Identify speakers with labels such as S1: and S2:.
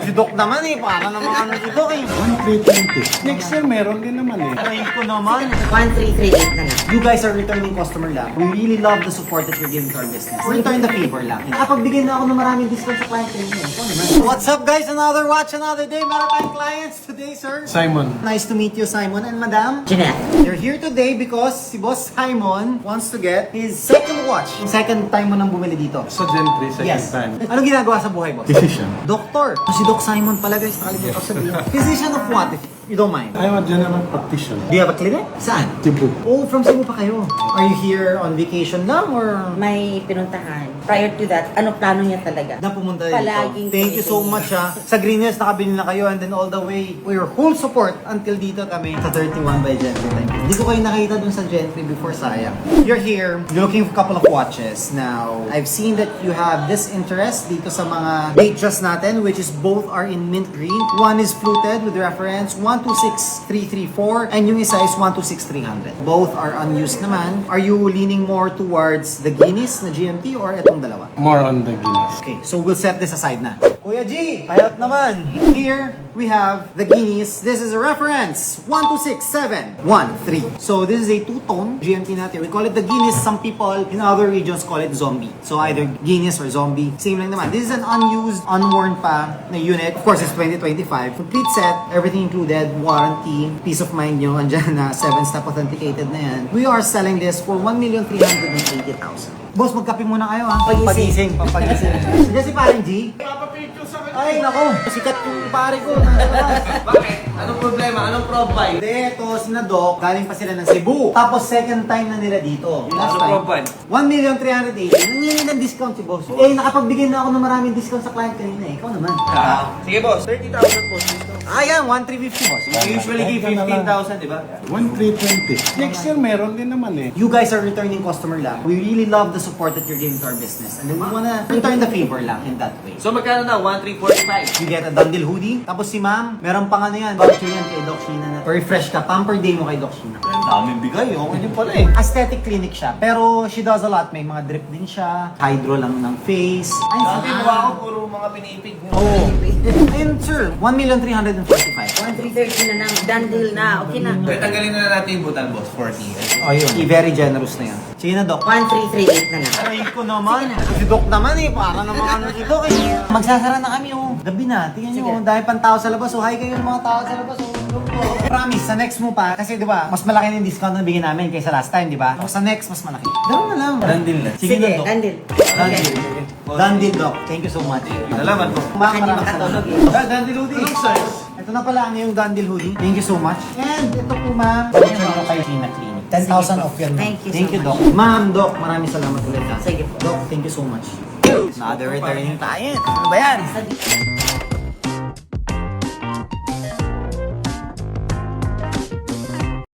S1: Si Doc naman eh, para naman ano si Doc eh.
S2: 1320. Next year meron din naman eh.
S1: Try ko naman.
S3: 1338 na lang.
S1: You guys are returning customer lang. We really love the support that you're giving to our business. Return the favor lang. Nakapagbigay na ako ng maraming discount sa client ko. What's up guys? Another watch, another day. Meron tayong clients today, sir.
S2: Simon.
S1: Nice to meet you, Simon and Madam.
S3: Jeanette.
S1: You're here today because si Boss Simon wants to get his second watch. Yung second time mo nang bumili dito.
S2: Sa Gentry, second
S1: Yes.
S2: time.
S1: Anong ginagawa sa buhay, boss?
S2: Decision.
S1: Doktor. Si Doc Simon pala guys. Nakalimutan ko sabihin. Physician of what? If you don't mind.
S2: I'm a general practitioner.
S1: Do you have a clinic? Saan?
S2: Cebu.
S1: Oh, from Cebu pa kayo. Are you here on vacation lang or
S3: May pinuntahan. Prior to that, ano plano niya talaga?
S1: na pumunta dito?
S3: Palaging
S1: Thank you so much ha. Sa Green Hills nakabili na kayo and then all the way for your whole support until dito kami sa 31 by Gentry. Thank you. Hindi ko kayo nakita dun sa Gentry before, sayang. You're here, you're looking for a couple of watches. Now, I've seen that you have this interest dito sa mga Datejust natin, which is both are in mint green. One is fluted with reference 126334 and yung isa is 126300. Both are unused naman. Are you leaning more towards the Guinness na GMT or itong dalawa?
S2: More on the Guinness.
S1: Okay, so we'll set this aside na. Kuya G, hayat naman. Here, we have the Guinness. This is a reference. 126713. So this is a two-tone GMT natin. We call it the Guinness. Some people in other regions call it zombie. So either Guinness or zombie. Same lang naman. This is an unused, unworn pa na unit. Of course, it's 2025. Complete set, everything included, warranty, peace of mind nyo. Andyan na 7-step authenticated na yan. We are selling this for 1,380,000. Boss, magkape muna kayo ha.
S3: Pagising.
S1: Pampagising. Sige si parang G. Ay, nako. Sikat yung pare ko.
S4: Bakit? Anong problema? Anong profile?
S1: Hindi, ito, sina Doc, galing pa sila ng Cebu. Tapos second time na nila dito. Yung last
S4: Anong
S1: time,
S4: profile?
S1: 1,380,000. Nangyari ng discount si boss. Eh, nakapagbigay na ako ng maraming discount sa client kanina eh. Ikaw naman.
S4: Sige boss, 30,000 po.
S1: Ah, yan, 1,350 boss.
S4: We usually give 15,000, di ba?
S2: 1320. Next year meron din naman eh.
S1: You guys are returning customer lang. We really love the support that you're giving to our business. And then we wanna return the favor lang in that way.
S4: So magkano na? 1,345.
S1: You get a Dundee hoodie. Tapos si ma'am, meron pang ano yan. Voucher yan kay Doc Sheena na. Refresh ka. Pamper day mo kay Doc Sheena.
S4: Daming bigay, okay din pala eh.
S1: Aesthetic clinic siya. Pero she does a lot. May mga drip din siya. Hydro lang ng face. Ay,
S4: Sabi mo ako, puro mga pinipig mo.
S1: Oh. Ayun, sir. 1,345,000.
S3: 1330 na lang. Done deal na. Okay na.
S4: Kaya tanggalin na natin yung butal boss, 40.
S1: Ayun. Very generous na yan. Sige na, Doc.
S3: 1338 na lang.
S1: Try ko naman. Si Doc naman eh. Para naman ano si Doc eh. Magsasara na kami oh. Gabi na. Tingnan nyo.
S3: Sige.
S1: Dahil pang tao sa labas. So, hi kayo ng mga tao sa labas. Oh. Promise, sa next mo pa. Kasi di ba, mas malaki na yung discount na bigyan namin kaysa last time, di ba? Sa next, mas malaki. Ganoon na lang.
S4: Dandil na.
S1: Sige na, Doc.
S3: done deal.
S1: Done
S3: Okay.
S1: deal. Done deal, Doc. Thank you so much.
S4: Salamat po.
S3: Baka hindi makatulog eh.
S4: Dandil hoodie. Anong size?
S1: Ito na pala ang yung Dundee hoodie. Thank you so much. And ito po ma'am, voucher nyo kay Sheena Clinic. 10,000 off yan.
S3: Thank you so
S1: Thank you,
S3: much.
S1: Doc. Ma'am, Doc, maraming salamat ulit ha.
S3: Sige po.
S1: Doc, thank you so much. Another returning client. Ano ba yan?